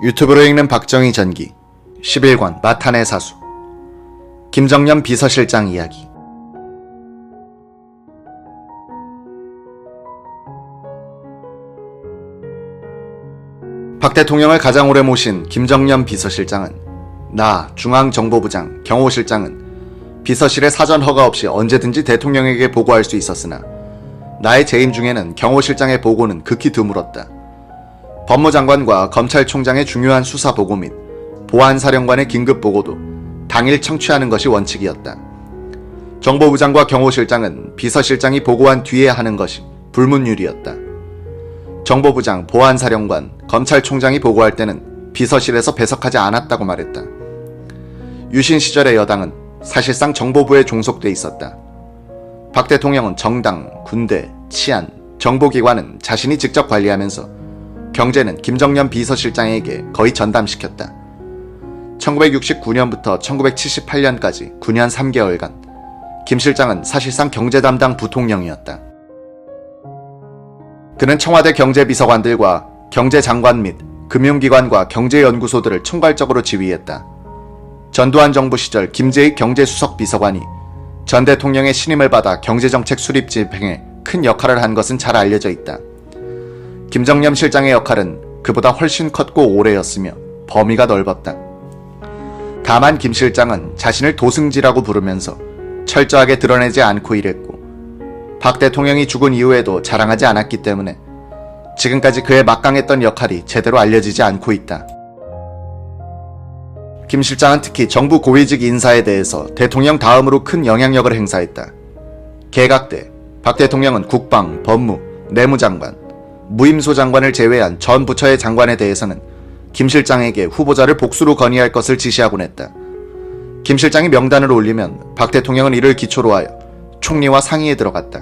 유튜브로 읽는 박정희 전기 11권 마탄의 사수 김정년 비서실장 이야기. 박 대통령을 가장 오래 모신 김정년 비서실장은 나 중앙정보부장 경호실장은 비서실의 사전 허가 없이 언제든지 대통령에게 보고할 수 있었으나 나의 재임 중에는 경호실장의 보고는 극히 드물었다. 법무장관과 검찰총장의 중요한 수사 보고 및 보안사령관의 긴급 보고도 당일 청취하는 것이 원칙이었다. 정보부장과 경호실장은 비서실장이 보고한 뒤에 하는 것이 불문율이었다. 정보부장, 보안사령관, 검찰총장이 보고할 때는 비서실에서 배석하지 않았다고 말했다. 유신 시절의 여당은 사실상 정보부에 종속돼 있었다. 박 대통령은 정당, 군대, 치안, 정보기관은 자신이 직접 관리하면서 경제는 김정년 비서실장에게 거의 전담시켰다. 1969년부터 1978년까지 9년 3개월간 김 실장은 사실상 경제 담당 부통령이었다. 그는 청와대 경제비서관들과 경제장관 및 금융기관과 경제연구소들을 총괄적으로 지휘했다. 전두환 정부 시절 김재익 경제수석비서관이 전 대통령의 신임을 받아 경제정책 수립 집행에 큰 역할을 한 것은 잘 알려져 있다. 김정년 실장의 역할은 그보다 훨씬 컸고 오래였으며 범위가 넓었다. 다만 김 실장은 자신을 도승지라고 부르면서 철저하게 드러내지 않고 일했고 박 대통령이 죽은 이후에도 자랑하지 않았기 때문에 지금까지 그의 막강했던 역할이 제대로 알려지지 않고 있다. 김 실장은 특히 정부 고위직 인사에 대해서 대통령 다음으로 큰 영향력을 행사했다. 개각 때 박 대통령은 국방, 법무, 내무장관, 무임소 장관을 제외한 전 부처의 장관에 대해서는 김 실장에게 후보자를 복수로 건의할 것을 지시하곤 했다. 김 실장이 명단을 올리면 박 대통령은 이를 기초로 하여 총리와 상의에 들어갔다.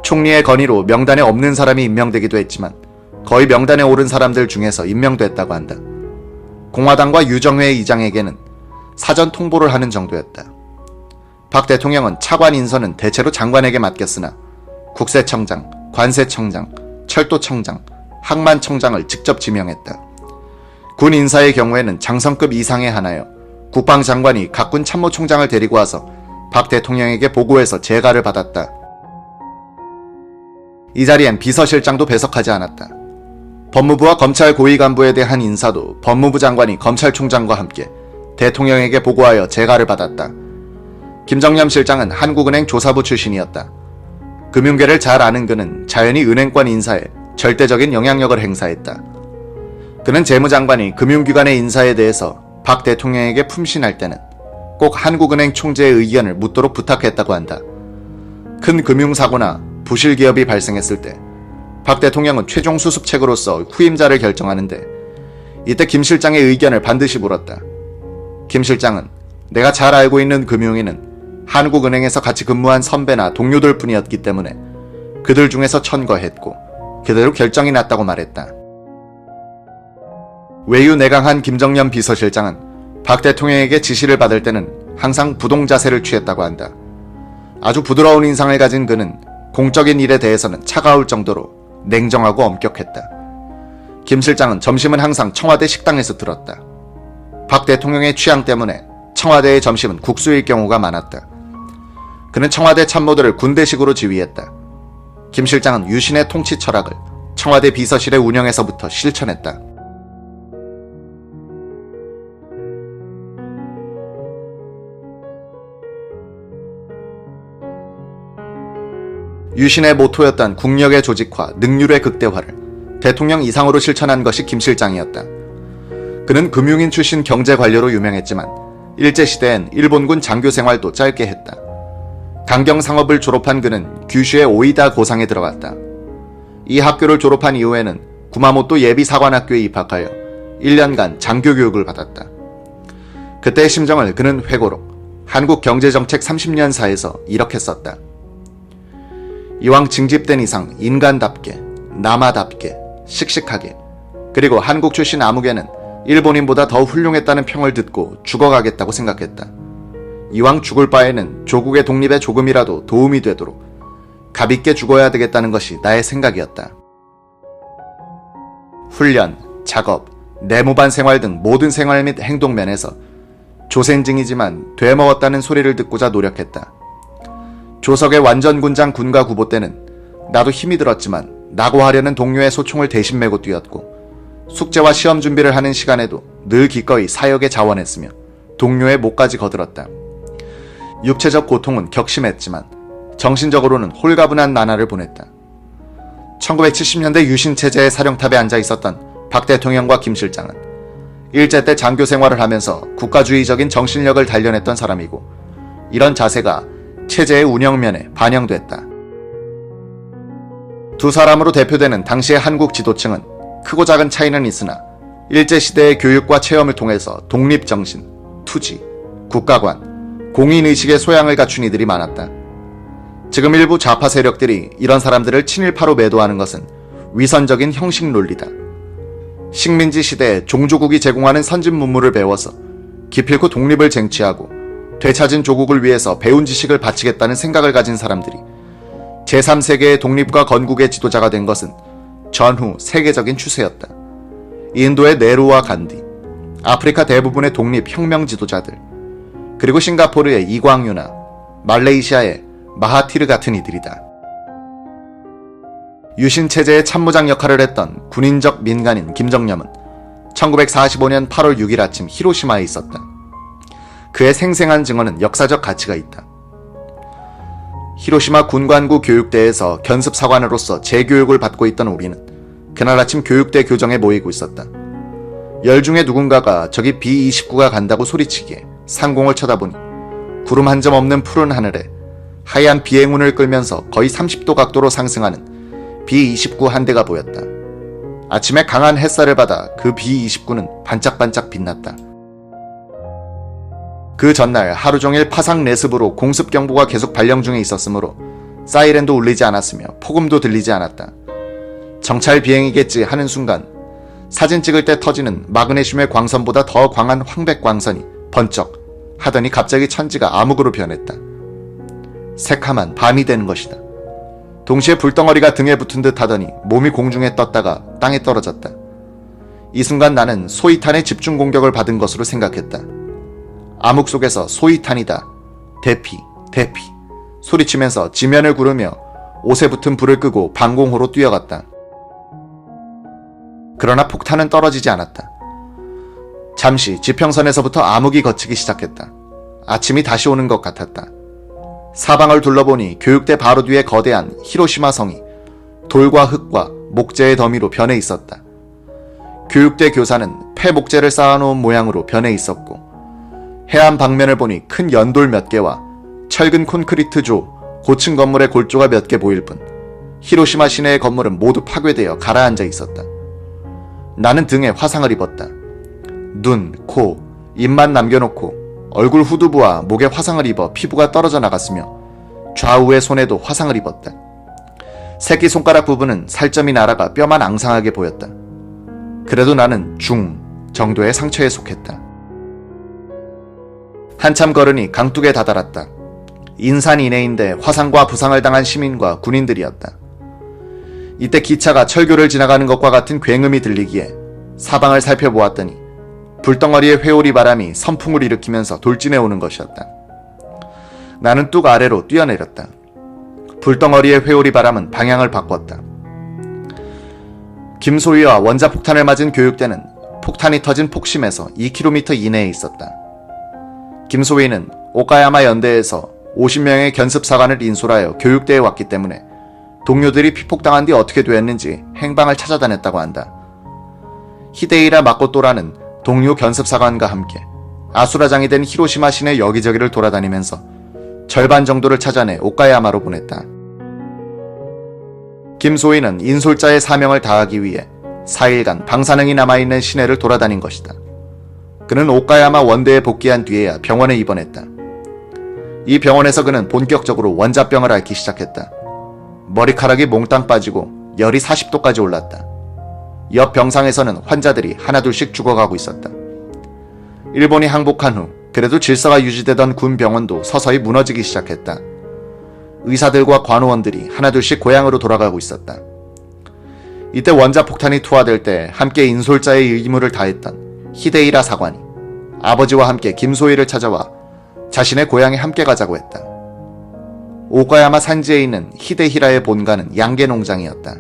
총리의 건의로 명단에 없는 사람이 임명되기도 했지만 거의 명단에 오른 사람들 중에서 임명됐다고 한다. 공화당과 유정회 의장에게는 사전 통보를 하는 정도였다. 박 대통령은 차관 인선은 대체로 장관에게 맡겼으나 국세청장, 관세청장, 철도청장, 항만청장을 직접 지명했다. 군 인사의 경우에는 장성급 이상에 한하여 국방장관이 각 군 참모총장을 데리고 와서 박 대통령에게 보고해서 재가를 받았다. 이 자리엔 비서실장도 배석하지 않았다. 법무부와 검찰 고위 간부에 대한 인사도 법무부 장관이 검찰총장과 함께 대통령에게 보고하여 재가를 받았다. 김정년 실장은 한국은행 조사부 출신이었다. 금융계를 잘 아는 그는 자연히 은행권 인사에 절대적인 영향력을 행사했다. 그는 재무장관이 금융기관의 인사에 대해서 박 대통령에게 품신할 때는 꼭 한국은행 총재의 의견을 묻도록 부탁했다고 한다. 큰 금융사고나 부실기업이 발생했을 때 박 대통령은 최종 수습책으로서 후임자를 결정하는데 이때 김 실장의 의견을 반드시 물었다. 김 실장은 내가 잘 알고 있는 금융인은 한국은행에서 같이 근무한 선배나 동료들 뿐이었기 때문에 그들 중에서 천거했고 그대로 결정이 났다고 말했다. 외유 내강한 김정년 비서실장은 박 대통령에게 지시를 받을 때는 항상 부동 자세를 취했다고 한다. 아주 부드러운 인상을 가진 그는 공적인 일에 대해서는 차가울 정도로 냉정하고 엄격했다. 김 실장은 점심은 항상 청와대 식당에서 들었다. 박 대통령의 취향 때문에 청와대의 점심은 국수일 경우가 많았다. 그는 청와대 참모들을 군대식으로 지휘했다. 김 실장은 유신의 통치 철학을 청와대 비서실의 운영에서부터 실천했다. 유신의 모토였던 국력의 조직화, 능률의 극대화를 대통령 이상으로 실천한 것이 김 실장이었다. 그는 금융인 출신 경제관료로 유명했지만 일제시대엔 일본군 장교 생활도 짧게 했다. 강경상업을 졸업한 그는 규슈의 오이다 고상에 들어갔다. 이 학교를 졸업한 이후에는 구마모토 예비사관학교에 입학하여 1년간 장교 교육을 받았다. 그때의 심정을 그는 회고록 한국경제정책 30년사에서 이렇게 썼다. 이왕 징집된 이상 인간답게, 남아답게, 씩씩하게, 그리고 한국 출신 아무개는 일본인보다 더 훌륭했다는 평을 듣고 죽어가겠다고 생각했다. 이왕 죽을 바에는 조국의 독립에 조금이라도 도움이 되도록 값있게 죽어야 되겠다는 것이 나의 생각이었다. 훈련, 작업, 내무반 생활 등 모든 생활 및 행동면에서 조센증이지만 되먹었다는 소리를 듣고자 노력했다. 조석의 완전군장 군가 구보 때는 나도 힘이 들었지만 낙오하려는 동료의 소총을 대신 메고 뛰었고, 숙제와 시험 준비를 하는 시간에도 늘 기꺼이 사역에 자원했으며 동료의 목까지 거들었다. 육체적 고통은 격심했지만 정신적으로는 홀가분한 나날을 보냈다. 1970년대 유신체제의 사령탑에 앉아 있었던 박 대통령과 김 실장은 일제 때 장교 생활을 하면서 국가주의적인 정신력을 단련했던 사람이고, 이런 자세가 체제의 운영면에 반영됐다. 두 사람으로 대표되는 당시의 한국 지도층은 크고 작은 차이는 있으나 일제시대의 교육과 체험을 통해서 독립정신, 투지, 국가관, 공인의식의 소양을 갖춘 이들이 많았다. 지금 일부 좌파 세력들이 이런 사람들을 친일파로 매도하는 것은 위선적인 형식 논리다. 식민지 시대에 종조국이 제공하는 선진 문물을 배워서 기필코 독립을 쟁취하고 되찾은 조국을 위해서 배운 지식을 바치겠다는 생각을 가진 사람들이 제3세계의 독립과 건국의 지도자가 된 것은 전후 세계적인 추세였다. 인도의 네루와 간디, 아프리카 대부분의 독립혁명 지도자들, 그리고 싱가포르의 이광유나 말레이시아의 마하티르 같은 이들이다. 유신체제의 참모장 역할을 했던 군인적 민간인 김정념은 1945년 8월 6일 아침 히로시마에 있었다. 그의 생생한 증언은 역사적 가치가 있다. 히로시마 군관구 교육대에서 견습사관으로서 재교육을 받고 있던 우리는 그날 아침 교육대 교정에 모이고 있었다. 열 중에 누군가가 저기 B-29가 간다고 소리치기에 상공을 쳐다보니 구름 한 점 없는 푸른 하늘에 하얀 비행운을 끌면서 거의 30도 각도로 상승하는 B-29 한 대가 보였다. 아침에 강한 햇살을 받아 그 B-29는 반짝반짝 빛났다. 그 전날 하루 종일 파상 레습으로 공습 경보가 계속 발령 중에 있었으므로 사이렌도 울리지 않았으며 폭음도 들리지 않았다. 정찰 비행이겠지 하는 순간 사진 찍을 때 터지는 마그네슘의 광선보다 더 광한 황백 광선이 번쩍 하더니 갑자기 천지가 암흑으로 변했다. 새카만 밤이 되는 것이다. 동시에 불덩어리가 등에 붙은 듯 하더니 몸이 공중에 떴다가 땅에 떨어졌다. 이 순간 나는 소위탄의 집중 공격을 받은 것으로 생각했다. 암흑 속에서 소위탄이다, 대피, 대피 소리치면서 지면을 구르며 옷에 붙은 불을 끄고 방공호로 뛰어갔다. 그러나 폭탄은 떨어지지 않았다. 잠시 지평선에서부터 암흑이 걷히기 시작했다. 아침이 다시 오는 것 같았다. 사방을 둘러보니 교육대 바로 뒤에 거대한 히로시마 성이 돌과 흙과 목재의 더미로 변해 있었다. 교육대 교사는 폐목재를 쌓아놓은 모양으로 변해 있었고, 해안 방면을 보니 큰 연돌 몇 개와 철근 콘크리트 조, 고층 건물의 골조가 몇 개 보일 뿐 히로시마 시내의 건물은 모두 파괴되어 가라앉아 있었다. 나는 등에 화상을 입었다. 눈, 코, 입만 남겨놓고 얼굴 후두부와 목에 화상을 입어 피부가 떨어져 나갔으며 좌우의 손에도 화상을 입었다. 새끼손가락 부분은 살점이 날아가 뼈만 앙상하게 보였다. 그래도 나는 중 정도의 상처에 속했다. 한참 걸으니 강둑에 다다랐다. 인산 이내인데 화상과 부상을 당한 시민과 군인들이었다. 이때 기차가 철교를 지나가는 것과 같은 굉음이 들리기에 사방을 살펴보았더니 불덩어리의 회오리 바람이 선풍을 일으키면서 돌진해 오는 것이었다. 나는 뚝 아래로 뛰어내렸다. 불덩어리의 회오리 바람은 방향을 바꿨다. 김소희와 원자폭탄을 맞은 교육대는 폭탄이 터진 폭심에서 2km 이내에 있었다. 김소희는 오카야마 연대에서 50명의 견습사관을 인솔하여 교육대에 왔기 때문에 동료들이 피폭당한 뒤 어떻게 되었는지 행방을 찾아다녔다고 한다. 히데이라 마코토라는 동료 견습사관과 함께 아수라장이 된 히로시마 시내 여기저기를 돌아다니면서 절반 정도를 찾아내 오카야마로 보냈다. 김소희는 인솔자의 사명을 다하기 위해 4일간 방사능이 남아있는 시내를 돌아다닌 것이다. 그는 오카야마 원대에 복귀한 뒤에야 병원에 입원했다. 이 병원에서 그는 본격적으로 원자병을 앓기 시작했다. 머리카락이 몽땅 빠지고 열이 40도까지 올랐다. 옆 병상에서는 환자들이 하나둘씩 죽어가고 있었다. 일본이 항복한 후 그래도 질서가 유지되던 군 병원도 서서히 무너지기 시작했다. 의사들과 관호원들이 하나둘씩 고향으로 돌아가고 있었다. 이때 원자폭탄이 투하될 때 함께 인솔자의 의무를 다했던 히데히라 사관이 아버지와 함께 김소희를 찾아와 자신의 고향에 함께 가자고 했다. 오가야마 산지에 있는 히데히라의 본가는 양계 농장이었다.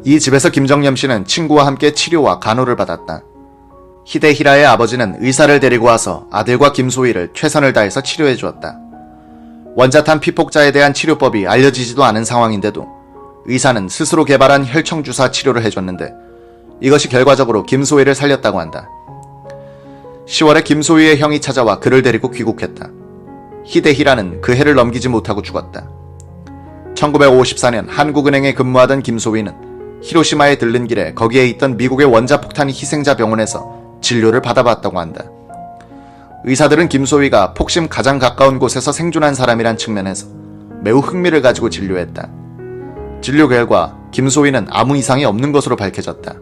이 집에서 김정념 씨는 친구와 함께 치료와 간호를 받았다. 히데히라의 아버지는 의사를 데리고 와서 아들과 김소희를 최선을 다해서 치료해 주었다. 원자탄 피폭자에 대한 치료법이 알려지지도 않은 상황인데도 의사는 스스로 개발한 혈청주사 치료를 해줬는데 이것이 결과적으로 김소희를 살렸다고 한다. 10월에 김소희의 형이 찾아와 그를 데리고 귀국했다. 히데히라는 그 해를 넘기지 못하고 죽었다. 1954년 한국은행에 근무하던 김소희는 히로시마에 들른 길에 거기에 있던 미국의 원자폭탄 희생자 병원에서 진료를 받아봤다고 한다. 의사들은 김소희가 폭심 가장 가까운 곳에서 생존한 사람이란 측면에서 매우 흥미를 가지고 진료했다. 진료 결과 김소희는 아무 이상이 없는 것으로 밝혀졌다.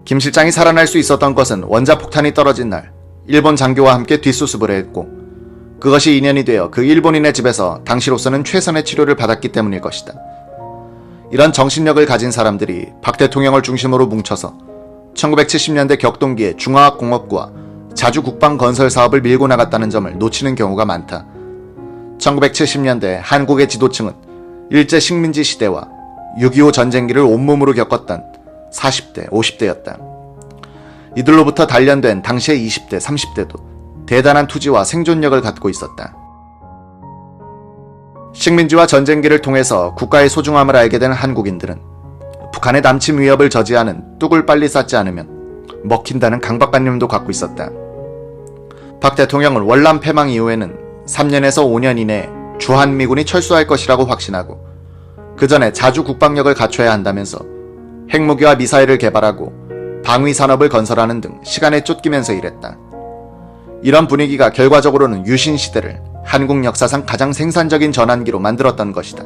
김 실장이 살아날 수 있었던 것은 원자폭탄이 떨어진 날 일본 장교와 함께 뒷수습을 했고 그것이 인연이 되어 그 일본인의 집에서 당시로서는 최선의 치료를 받았기 때문일 것이다. 이런 정신력을 가진 사람들이 박 대통령을 중심으로 뭉쳐서 1970년대 격동기에 중화학공업부와 자주 국방 건설 사업을 밀고 나갔다는 점을 놓치는 경우가 많다. 1970년대 한국의 지도층은 일제 식민지 시대와 6.25 전쟁기를 온몸으로 겪었던 40대, 50대였다. 이들로부터 단련된 당시의 20대, 30대도 대단한 투지와 생존력을 갖고 있었다. 식민지와 전쟁기를 통해서 국가의 소중함을 알게 된 한국인들은 북한의 남침 위협을 저지하는 뚝을 빨리 쌓지 않으면 먹힌다는 강박관념도 갖고 있었다. 박 대통령은 월남 패망 이후에는 3년에서 5년 이내에 주한미군이 철수할 것이라고 확신하고 그 전에 자주 국방력을 갖춰야 한다면서 핵무기와 미사일을 개발하고 방위산업을 건설하는 등 시간에 쫓기면서 일했다. 이런 분위기가 결과적으로는 유신 시대를 한국 역사상 가장 생산적인 전환기로 만들었던 것이다.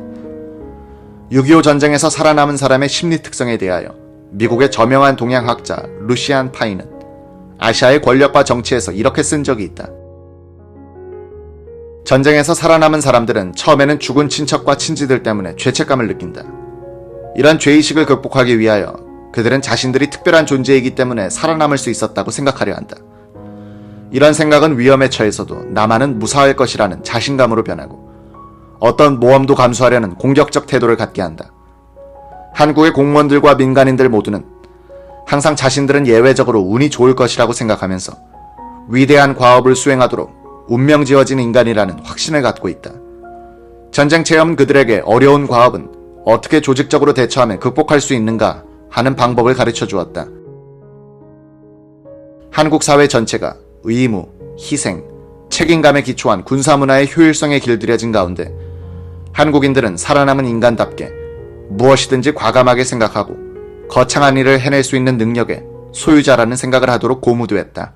6.25 전쟁에서 살아남은 사람의 심리 특성에 대하여 미국의 저명한 동양학자 루시안 파이는 아시아의 권력과 정치에서 이렇게 쓴 적이 있다. 전쟁에서 살아남은 사람들은 처음에는 죽은 친척과 친지들 때문에 죄책감을 느낀다. 이런 죄의식을 극복하기 위하여 그들은 자신들이 특별한 존재이기 때문에 살아남을 수 있었다고 생각하려 한다. 이런 생각은 위험에 처해서도 나만은 무사할 것이라는 자신감으로 변하고 어떤 모험도 감수하려는 공격적 태도를 갖게 한다. 한국의 공무원들과 민간인들 모두는 항상 자신들은 예외적으로 운이 좋을 것이라고 생각하면서 위대한 과업을 수행하도록 운명지어진 인간이라는 확신을 갖고 있다. 전쟁 체험은 그들에게 어려운 과업은 어떻게 조직적으로 대처하면 극복할 수 있는가 하는 방법을 가르쳐 주었다. 한국 사회 전체가 의무, 희생, 책임감에 기초한 군사문화의 효율성에 길들여진 가운데 한국인들은 살아남은 인간답게 무엇이든지 과감하게 생각하고 거창한 일을 해낼 수 있는 능력의 소유자라는 생각을 하도록 고무되었다.